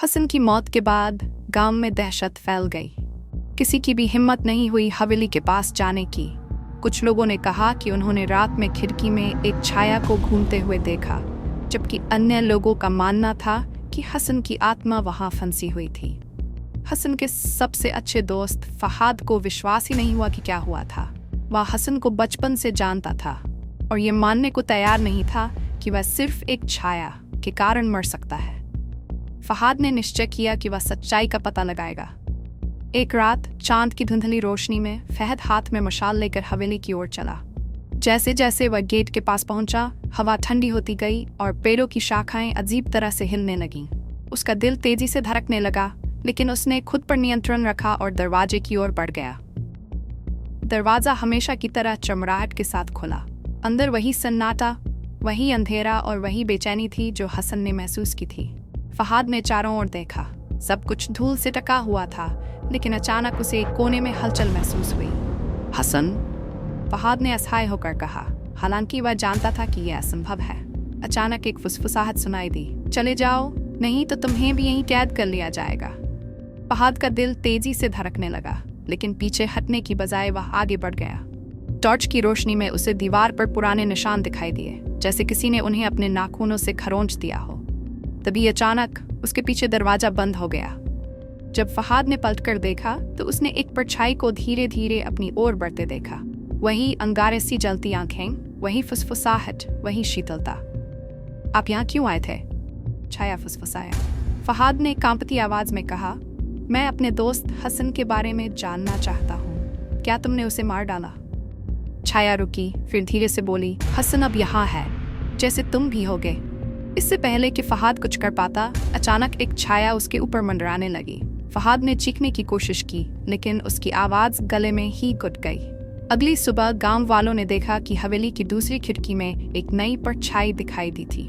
हसन की मौत के बाद गांव में दहशत फैल गई। किसी की भी हिम्मत नहीं हुई हवेली के पास जाने की। कुछ लोगों ने कहा कि उन्होंने रात में खिड़की में एक छाया को घूमते हुए देखा, जबकि अन्य लोगों का मानना था कि हसन की आत्मा वहां फंसी हुई थी। हसन के सबसे अच्छे दोस्त फहाद को विश्वास ही नहीं हुआ कि क्या हुआ था। वह हसन को बचपन से जानता था और ये मानने को तैयार नहीं था कि वह सिर्फ एक छाया के कारण मर सकता है। फहाद ने निश्चय किया कि वह सच्चाई का पता लगाएगा। एक रात चांद की धुंधली रोशनी में फहद हाथ में मशाल लेकर हवेली की ओर चला। जैसे जैसे वह गेट के पास पहुंचा, हवा ठंडी होती गई और पेड़ों की शाखाएं अजीब तरह से हिलने लगीं। उसका दिल तेजी से धड़कने लगा, लेकिन उसने खुद पर नियंत्रण रखा और दरवाजे की ओर बढ़ गया। दरवाजा हमेशा की तरह चमराहट के साथ खुला। अंदर वही सन्नाटा, वही अंधेरा और वही बेचैनी थी जो हसन ने महसूस की थी। फहाद ने चारों ओर देखा। सब कुछ धूल से ढका हुआ था, लेकिन अचानक उसे एक कोने में हलचल महसूस हुई। हसन, फहाद ने असहाय होकर कहा, हालांकि वह जानता था कि यह असंभव है। अचानक एक फुसफुसाहट सुनाई दी, चले जाओ, नहीं तो तुम्हें भी यहीं कैद कर लिया जाएगा। फहाद का दिल तेजी से धड़कने लगा, लेकिन पीछे हटने की बजाय वह आगे बढ़ गया। टॉर्च की रोशनी में उसे दीवार पर पुराने निशान दिखाई दिए, जैसे किसी ने उन्हें अपने नाखूनों से खरोंच दिया हो। तभी अचानक उसके पीछे दरवाजा बंद हो गया। जब फहाद ने पलटकर देखा तो उसने एक परछाई को धीरे धीरे अपनी ओर बढ़ते देखा। वही अंगारे सी जलती आंखें, वही फुसफुसाहट, वही शीतलता। आप यहाँ क्यों आए थे? छाया फुसफुसाया। फहाद ने कांपती आवाज में कहा, मैं अपने दोस्त हसन के बारे में जानना चाहता हूँ। क्या तुमने उसे मार डाला? छाया रुकी, फिर धीरे से बोली, हसन अब यहाँ है, जैसे तुम भी होगे। इससे पहले कि फहाद कुछ कर पाता, अचानक एक छाया उसके ऊपर मंडराने लगी। फहाद ने चीखने की कोशिश की, लेकिन उसकी आवाज गले में ही घुट गई। अगली सुबह गांव वालों ने देखा कि हवेली की दूसरी खिड़की में एक नई परछाई दिखाई दी थी।